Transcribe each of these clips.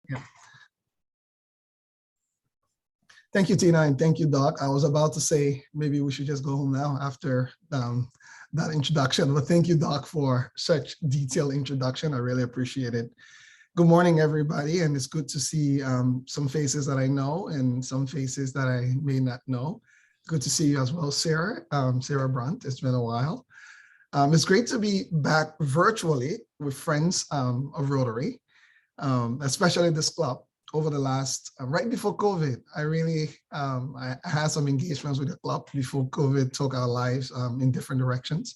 Yeah. Thank you, Tina, and thank you, Doc. I was about to say maybe we should just go home now after that introduction, but thank you, Doc, for such detailed introduction. I really appreciate it. Good morning, everybody, and it's good to see some faces that I know and some faces that I may not know. Good to see you as well, Sarah, Sarah Brunt. It's been a while. It's great to be back virtually with friends of Rotary, especially this club. Over the last, right before COVID, I had some engagements with the club before COVID took our lives in different directions.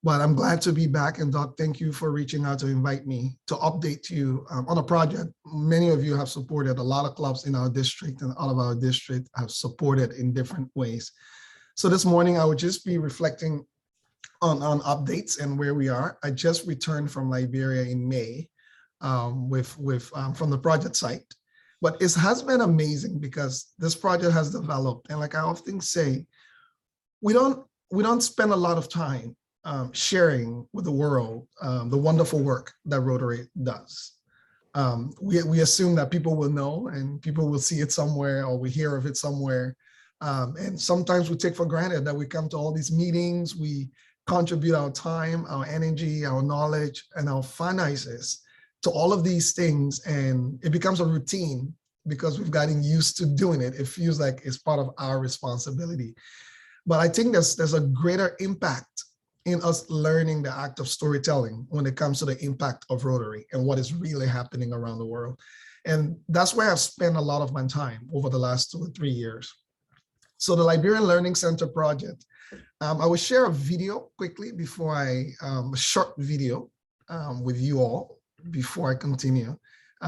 But I'm glad to be back. And Doc, thank you for reaching out to invite me to update you on a project. Many of you have supported, a lot of clubs in our district and all of our district have supported in different ways. So this morning, I would just be reflecting on updates and where we are. I just returned from Liberia in May from the project site. But it has been amazing because this project has developed. And like I often say, we don't spend a lot of time sharing with the world the wonderful work that Rotary does. We assume that people will know and people will see it somewhere or we hear of it somewhere. And sometimes we take for granted that we come to all these meetings, we contribute our time, our energy, our knowledge, and our finances to all of these things, and it becomes a routine because we've gotten used to doing it. It feels like it's part of our responsibility. But I think there's a greater impact in us learning the act of storytelling when it comes to the impact of Rotary and what is really happening around the world. And that's where I've spent a lot of my time over the last 2 or 3 years. So the Liberian Learning Center project, I will share a video quickly before a short video with you all before I continue,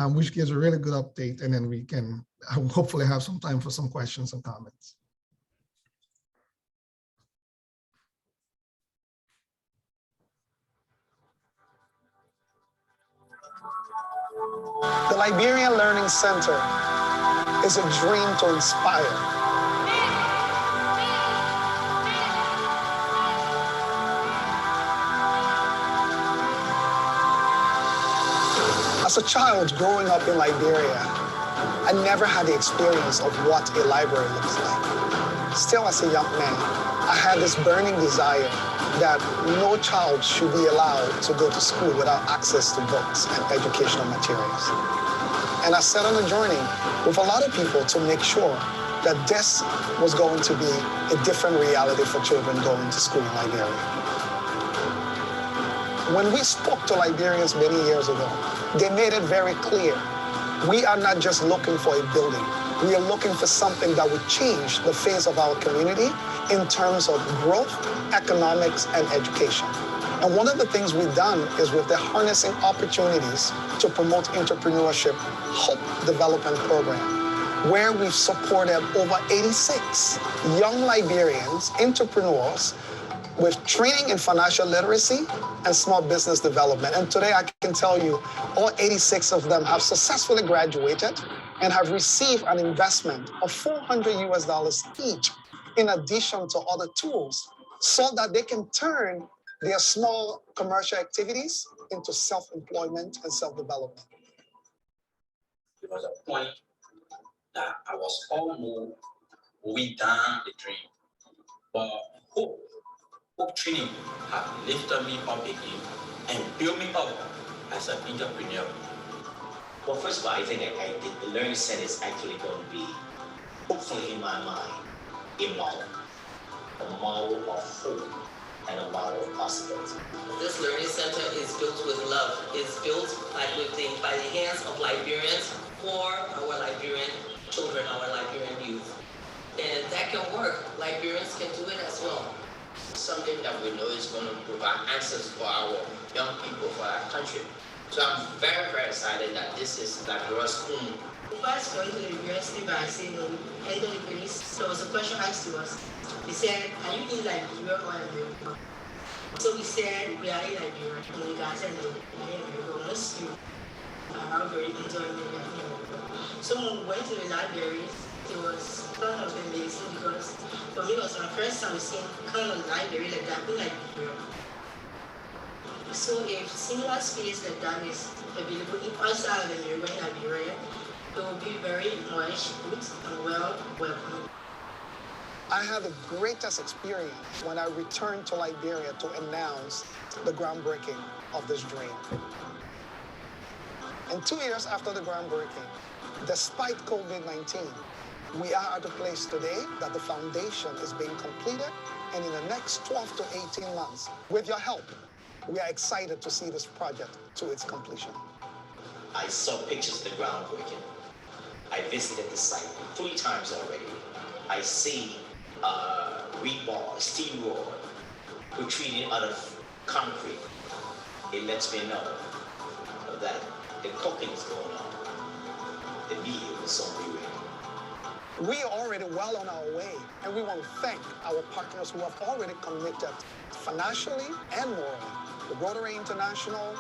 which gives a really good update, and then we can hopefully have some time for some questions and comments. The Liberian Learning Center is a dream to inspire. As a child growing up in Liberia, I never had the experience of what a library looks like. Still, as a young man, I had this burning desire that no child should be allowed to go to school without access to books and educational materials. And I set on a journey with a lot of people to make sure that this was going to be a different reality for children going to school in Liberia. When we spoke to Liberians many years ago, they made it very clear. We are not just looking for a building. We are looking for something that would change the face of our community in terms of growth, economics, and education. And one of the things we've done is with the Harnessing Opportunities to Promote Entrepreneurship Hope Development Program, where we've supported over 86 young Liberians, entrepreneurs, with training in financial literacy and small business development. And today I can tell you all 86 of them have successfully graduated and have received an investment of $400 each, in addition to other tools, so that they can turn their small commercial activities into self-employment and self-development. There was a point that I was almost way down the drain, but hope training have lifted me up again and built me up as an entrepreneur. Well, first of all, I think the Learning Center is actually going to be, hopefully in my mind, a model of hope and a model of possibility. This Learning Center is built with love. It's built by the hands of Liberians for our Liberian children, our Liberian youth. And if that can work, Liberians can do it as well. Something that we know is going to provide answers for our young people, for our country. So I'm very, very excited that this is Liberia's home. First going to the university by saying, enter the police. So there was a question asked to us. He said, are you in Liberia or America? So we said, we are in Liberia. And the guy said, no, we are in America. Most you are very enjoying it. So when we went to the library, it was kind of amazing because for me it was my first time seeing kind of library like that in Liberia. So if similar space like that is available outside of the neighboring Liberia, it will be very much good and well welcome. I had the greatest experience when I returned to Liberia to announce the groundbreaking of this dream. And 2 years after the groundbreaking, despite COVID-19, we are at a place today that the foundation is being completed, and in the next 12 to 18 months, with your help, we are excited to see this project to its completion. I saw pictures of the groundbreaking. I visited the site 3 times already. I see rebar, steel rod, retreating out of concrete. It lets me know that the cooking is going on. The meal is soon be ready. We are already well on our way, and we want to thank our partners who have already committed financially and morally. The Rotary International,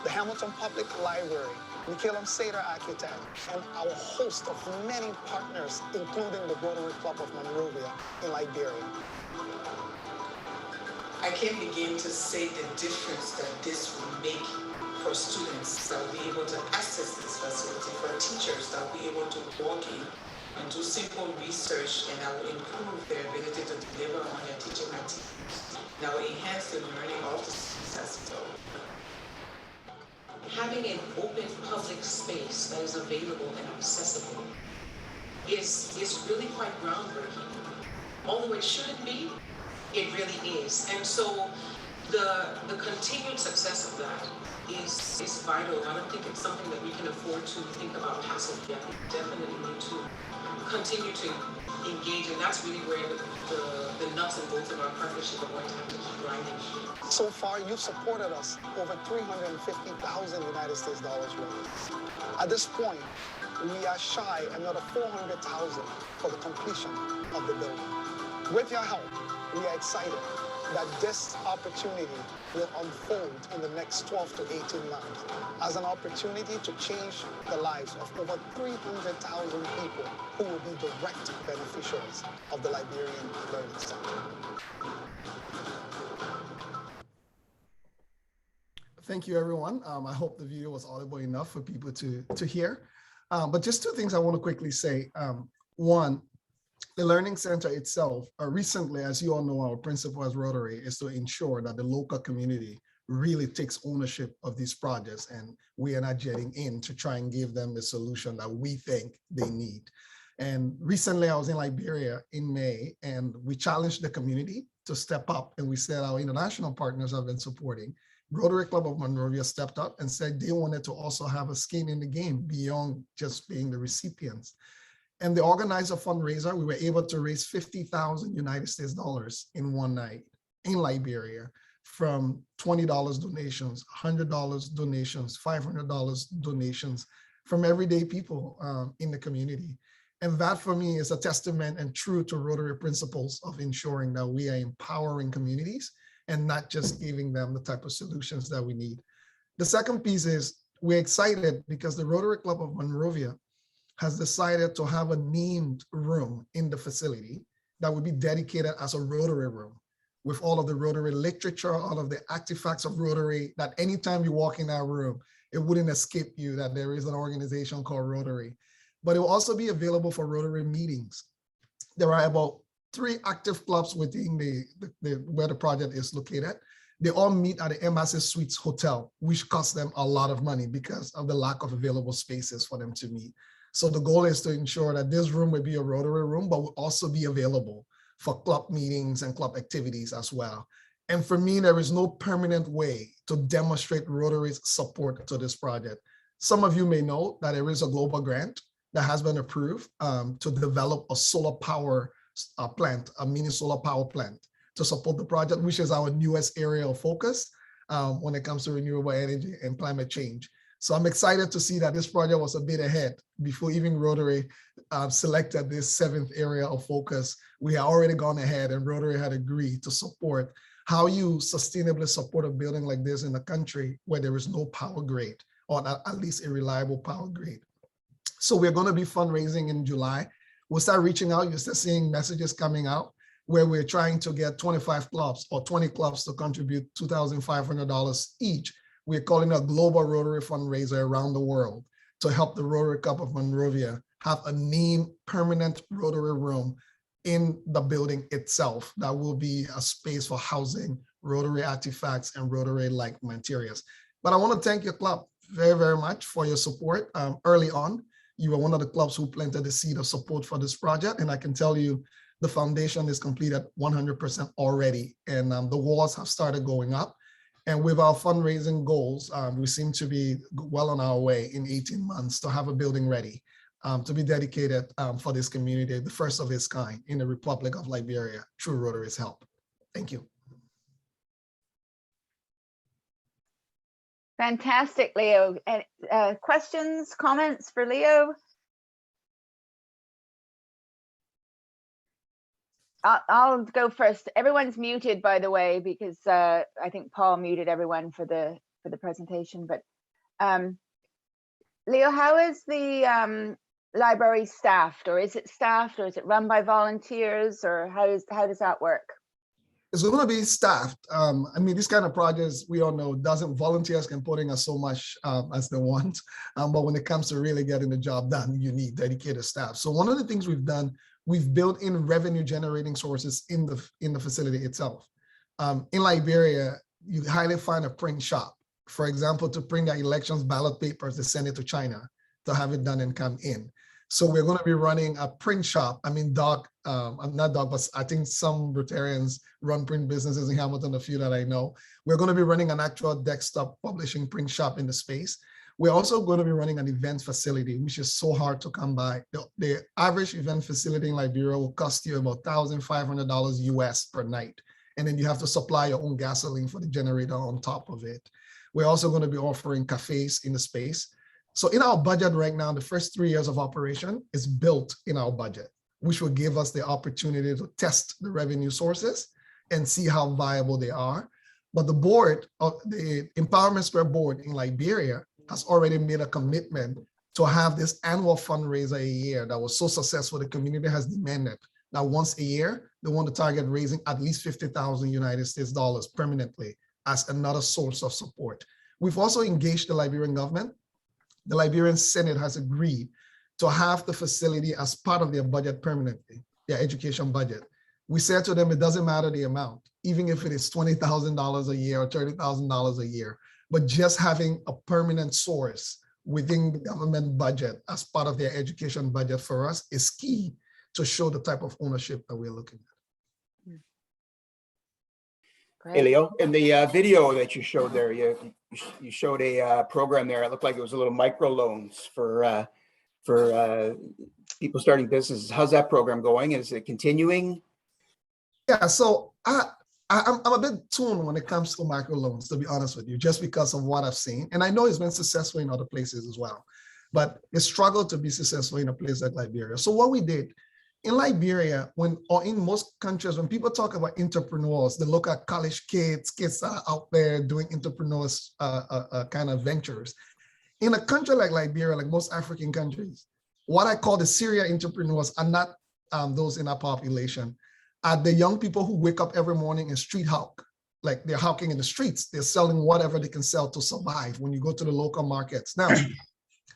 the Hamilton Public Library, Michaelam Seder Architect, and our host of many partners, including the Rotary Club of Monrovia in Liberia. I can't begin to say the difference that this will make for students that will be able to access this facility, for teachers that will be able to walk in and do simple research, and that will improve their ability to deliver on their teaching materials. That will enhance the learning of the students as well. Having an open public space that is available and accessible is really quite groundbreaking. Although it shouldn't be, it really is. And so the continued success of that is vital. I don't think it's something that we can afford to think about passing yet. We definitely need to continue to engage, and that's really where the nuts and bolts of our partnership are going to have to keep grinding. So far, you've supported us over $350,000 United States dollars worth. At this point, we are shy another $400,000 for the completion of the building. With your help, we are excited that this opportunity will unfold in the next 12 to 18 months as an opportunity to change the lives of over 300,000 people who will be direct beneficiaries of the Liberian Learning Center. Thank you, everyone. I hope the video was audible enough for people to hear. But just 2 things I want to quickly say. One, the Learning Center itself, recently, as you all know, our principle as Rotary is to ensure that the local community really takes ownership of these projects, and we are not jetting in to try and give them the solution that we think they need. And recently I was in Liberia in May, and we challenged the community to step up, and we said our international partners have been supporting. Rotary Club of Monrovia stepped up and said they wanted to also have a skin in the game beyond just being the recipients. And they organized a fundraiser. We were able to raise 50,000 United States dollars in one night in Liberia from $20 donations, $100 donations, $500 donations from everyday people in the community. And that for me is a testament and true to Rotary principles of ensuring that we are empowering communities and not just giving them the type of solutions that we need. The second piece is we're excited because the Rotary Club of Monrovia has decided to have a named room in the facility that would be dedicated as a Rotary room with all of the Rotary literature, all of the artifacts of Rotary, that anytime you walk in that room, it wouldn't escape you that there is an organization called Rotary. But it will also be available for Rotary meetings. There are about 3 active clubs within where the project is located. They all meet at the Embassy Suites Hotel, which costs them a lot of money because of the lack of available spaces for them to meet. So the goal is to ensure that this room will be a Rotary room, but will also be available for club meetings and club activities as well. And for me, there is no permanent way to demonstrate Rotary's support to this project. Some of you may know that there is a global grant that has been approved to develop a solar power plant, a mini solar power plant to support the project, which is our newest area of focus when it comes to renewable energy and climate change. So I'm excited to see that this project was a bit ahead before even Rotary selected this 7th area of focus. We had already gone ahead and Rotary had agreed to support how you sustainably support a building like this in a country where there is no power grid, or at least a reliable power grid. So we're going to be fundraising in July. We'll start reaching out. You'll start seeing messages coming out. where we're trying to get 25 clubs or 20 clubs to contribute $2,500 each. We're calling a global Rotary fundraiser around the world to help the Rotary Club of Monrovia have a named permanent Rotary room in the building itself that will be a space for housing Rotary artifacts and Rotary-like materials. But I want to thank your club very, very much for your support early on. You were one of the clubs who planted the seed of support for this project, and I can tell you the foundation is completed 100% already, and the walls have started going up. And with our fundraising goals, we seem to be well on our way in 18 months to have a building ready to be dedicated for this community, the first of its kind in the Republic of Liberia, through Rotary's help. Thank you. Fantastic, Leo. And questions, comments for Leo? I'll go first. Everyone's muted, by the way, because I think Paul muted everyone for the presentation. But Leo, how is the library staffed, or is it staffed, or is it run by volunteers, or how does that work? It's going to be staffed. I mean, these kind of projects, we all know, volunteers can put in as so much as they want. But when it comes to really getting the job done, you need dedicated staff. So one of the things we've done, we've built in revenue generating sources in the facility itself. In Liberia, you highly find a print shop, for example, to print their elections ballot papers, they send it to China to have it done and come in. So we're going to be running a print shop. I mean, Doc, not Doc, but I think some Rotarians run print businesses in Hamilton, a few that I know. We're going to be running an actual desktop publishing print shop in the space. We're also going to be running an event facility, which is so hard to come by. The average event facility in Liberia will cost you about $1,500 US per night. And then you have to supply your own gasoline for the generator on top of it. We're also going to be offering cafes in the space. So in our budget right now, the first 3 years of operation is built in our budget, which will give us the opportunity to test the revenue sources and see how viable they are. But the board, the Empowerment Square board in Liberia, has already made a commitment to have this annual fundraiser a year that was so successful, the community has demanded that once a year, they want to target raising at least 50,000 United States dollars permanently as another source of support. We've also engaged the Liberian government. The Liberian Senate has agreed to have the facility as part of their budget permanently, their education budget. We said to them, it doesn't matter the amount, even if it is $20,000 a year or $30,000 a year, but just having a permanent source within the government budget as part of their education budget for us is key to show the type of ownership that we're looking at. Great. Hey, Leo, in the video that you showed there, you showed a program there. It looked like it was a little micro loans for people starting businesses. How's that program going? Is it continuing? Yeah, so I'm a bit torn when it comes to microloans, to be honest with you, just because of what I've seen. And I know it's been successful in other places as well, but it struggled to be successful in a place like Liberia. So what we did in Liberia, or in most countries, when people talk about entrepreneurs, they look at college kids that are out there doing entrepreneurs kind of ventures. In a country like Liberia, like most African countries, what I call the serial entrepreneurs are not those in our population. Are the young people who wake up every morning and street hawk, like they're hawking in the streets. They're selling whatever they can sell to survive when you go to the local markets. Now,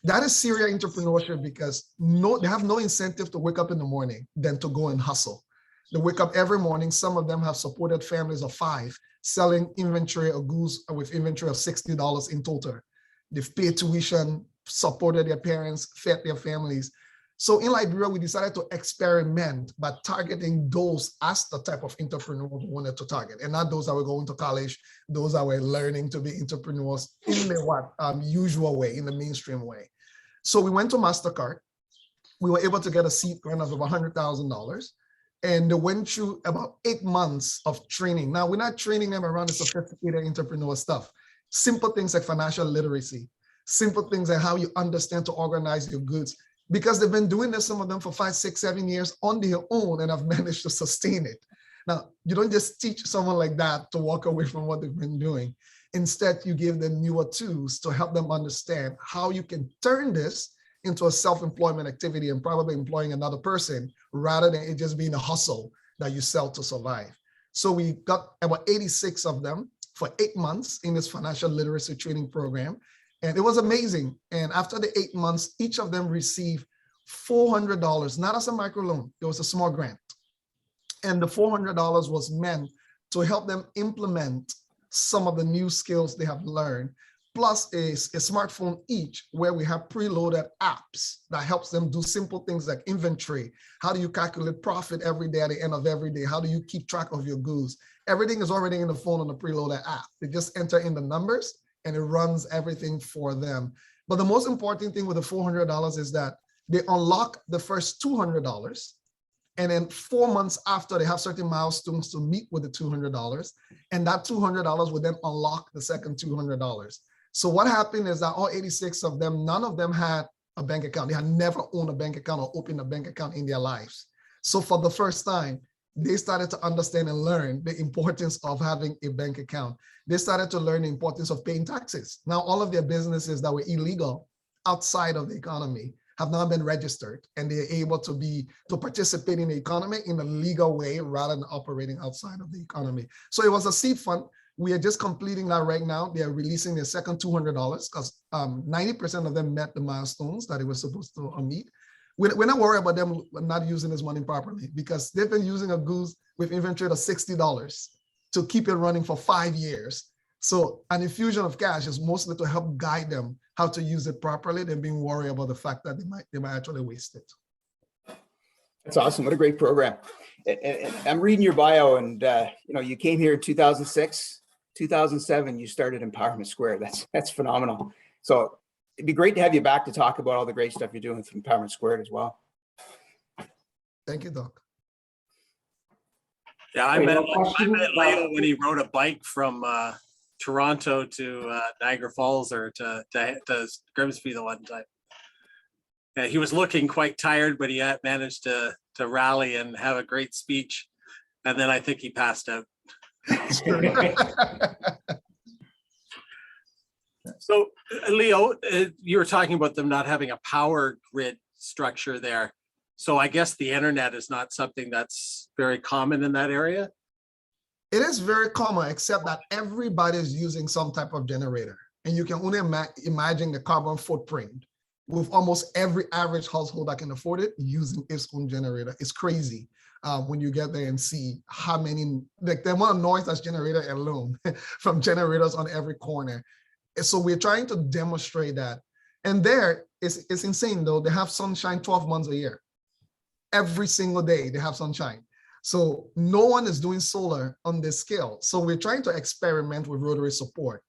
that is serial entrepreneurship because they have no incentive to wake up in the morning than to go and hustle. They wake up every morning. Some of them have supported families of 5, selling inventory of goods with inventory of $60 in total. They've paid tuition, supported their parents, fed their families. So in Liberia, we decided to experiment by targeting those as the type of entrepreneurs we wanted to target, and not those that were going to college, those that were learning to be entrepreneurs in the usual way, in the mainstream way. So we went to MasterCard. We were able to get a seed grant of about $100,000, and they went through about 8 months of training. Now, we're not training them around the sophisticated entrepreneur stuff. Simple things like financial literacy, simple things like how you understand to organize your goods, because they've been doing this, some of them for 5, 6, 7 years on their own and have managed to sustain it. Now, you don't just teach someone like that to walk away from what they've been doing. Instead, you give them newer tools to help them understand how you can turn this into a self-employment activity and probably employing another person rather than it just being a hustle that you sell to survive. So we got about 86 of them for 8 months in this financial literacy training program. And it was amazing. And after the 8 months, each of them received $400, not as a microloan, it was a small grant. And the $400 was meant to help them implement some of the new skills they have learned, plus a smartphone each, where we have preloaded apps that helps them do simple things like inventory. How do you calculate profit every day at the end of every day? How do you keep track of your goods? Everything is already in the phone on the preloaded app. They just enter in the numbers and it runs everything for them. But the most important thing with the $400 is that they unlock the first $200. And then 4 months after, they have certain milestones to meet with the $200. And that $200 would then unlock the second $200. So what happened is that all 86 of them, none of them had a bank account. They had never owned a bank account or opened a bank account in their lives. So for the first time, they started to understand and learn the importance of having a bank account. They started to learn the importance of paying taxes. Now, all of their businesses that were illegal outside of the economy have now been registered, and they're able to participate in the economy in a legal way rather than operating outside of the economy. So it was a seed fund. We are just completing that right now. They are releasing their second $200 because 90% of them met the milestones that they were supposed to meet. We're not worried about them not using this money properly, because they've been using a goose with inventory of $60 to keep it running for 5 years. So an infusion of cash is mostly to help guide them how to use it properly than being worried about the fact that they might actually waste it. That's awesome. What a great program. And I'm reading your bio, and you came here in 2006, 2007, you started Empowerment Square. That's phenomenal. So it'd be great to have you back to talk about all the great stuff you're doing with Empowerment Squared as well. Thank you, Doc. Yeah, I met Leo when he rode a bike from Toronto to Niagara Falls, or to Grimsby the one time. Yeah, he was looking quite tired, but he had managed to rally and have a great speech. And then I think he passed out. So, Leo, you were talking about them not having a power grid structure there. So I guess the internet is not something that's very common in that area? It is very common, except that everybody is using some type of generator. And you can only imagine the carbon footprint with almost every average household that can afford it using its own generator. It's crazy when you get there and see how many, like the amount of noise that's generated alone from generators on every corner. So we're trying to demonstrate that. And there, it's insane though. They have sunshine 12 months a year. Every single day they have sunshine. So no one is doing solar on this scale. So we're trying to experiment with Rotary support,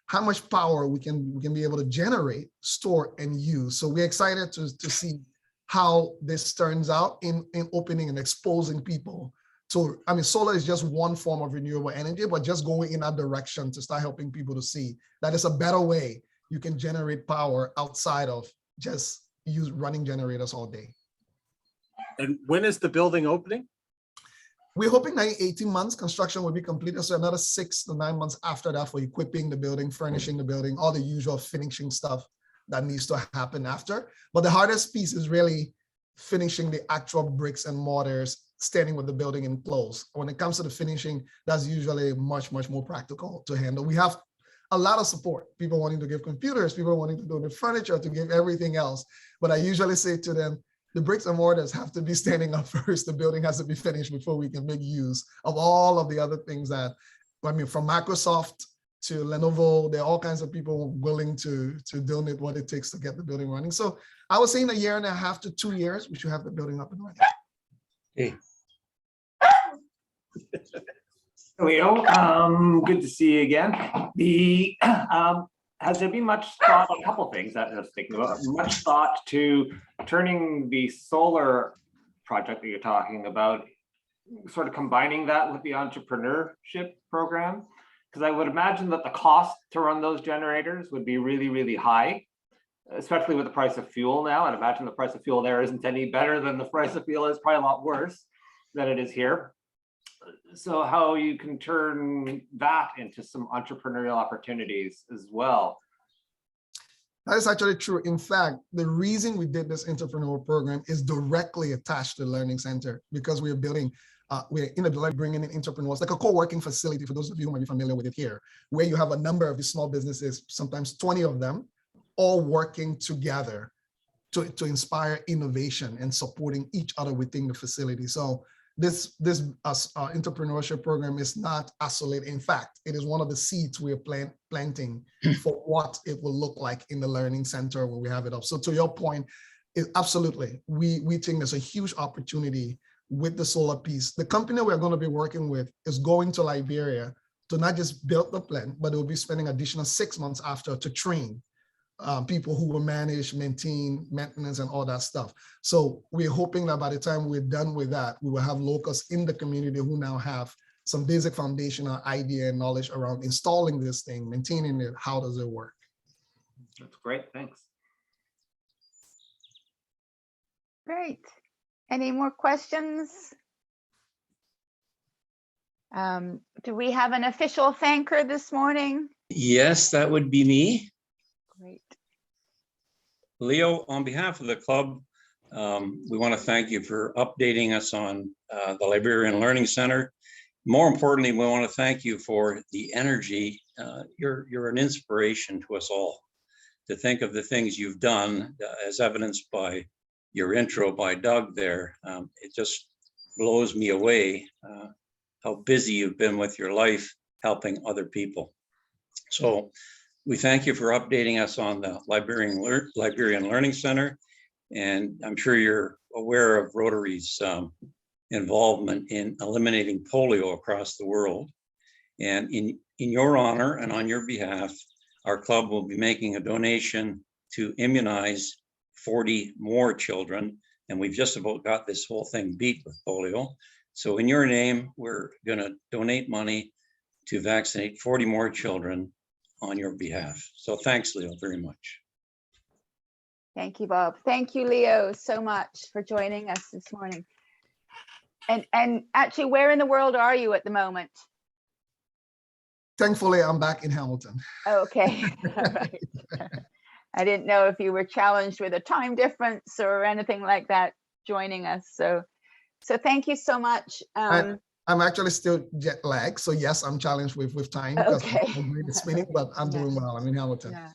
how much power we can be able to generate, store, and use. So we're excited to see how this turns out in opening and exposing people to, I mean, solar is just one form of renewable energy, but just going in that direction to start helping people to see that it's a better way you can generate power outside of just running generators all day. And when is the building opening? We're hoping that in 18 months, construction will be completed. So another 6 to 9 months after that for equipping the building, furnishing the building, all the usual finishing stuff that needs to happen after. But the hardest piece is really finishing the actual bricks and mortars, standing with the building in close. When it comes to the finishing, that's usually much, much more practical to handle. We have a lot of support, people wanting to give computers, people wanting to do the furniture, to give everything else. But I usually say to them, the bricks and mortars have to be standing up first. The building has to be finished before we can make use of all of the other things that, I mean, from Microsoft to Lenovo, there are all kinds of people willing to donate what it takes to get the building running. So I was saying 1.5 to 2 years, we should have the building up and running. Hey. Leo, good to see you again. Has there been much thought on a couple of things that I was thinking about? Much thought to turning the solar project that you're talking about, sort of combining that with the entrepreneurship program? Because I would imagine that the cost to run those generators would be really, really high, especially with the price of fuel now. I'd imagine the price of fuel there isn't any better than the price of fuel. It's probably a lot worse than it is here. So how you can turn that into some entrepreneurial opportunities as well. That is actually true. In fact, the reason we did this entrepreneurial program is directly attached to the Learning Center, because we are building we're in a bringing in entrepreneurs, like a co-working facility, for those of you who might be familiar with it here, where you have a number of these small businesses, sometimes 20 of them, all working together to inspire innovation and supporting each other within the facility. So this entrepreneurship program is not isolated. In fact, it is one of the seeds we are planting for what it will look like in the learning center when we have it up. So to your point, absolutely, we think there's a huge opportunity with the solar piece. The company we're going to be working with is going to Liberia to not just build the plant, but it will be spending additional 6 months after to train people who will manage, maintain, maintenance, and all that stuff. So we're hoping that by the time we're done with that, we will have locals in the community who now have some basic foundational idea and knowledge around installing this thing, maintaining it, how does it work? That's great, thanks. Great. Any more questions? Do we have an official thanker this morning? Yes, that would be me. Great. Leo, on behalf of the club, we want to thank you for updating us on the Liberian Learning Center. More importantly, we want to thank you for the energy. You're an inspiration to us all to think of the things you've done, as evidenced by your intro by Doug there. It just blows me away how busy you've been with your life helping other people. So we thank you for updating us on the Liberian Learning Center. And I'm sure you're aware of Rotary's involvement in eliminating polio across the world. And in your honor and on your behalf, our club will be making a donation to immunize 40 more children. And we've just about got this whole thing beat with polio. So in your name, we're going to donate money to vaccinate 40 more children on your behalf. So thanks, Leo, very much. Thank you, Bob. Thank you, Leo, so much for joining us this morning. And actually, where in the world are you at the moment? Thankfully, I'm back in Hamilton. Okay. All right. I didn't know if you were challenged with a time difference or anything like that joining us. So thank you so much. I'm actually still jet lagged. So yes, I'm challenged with time because okay. I'm spinning, but I'm doing well. I'm in Hamilton. Yeah.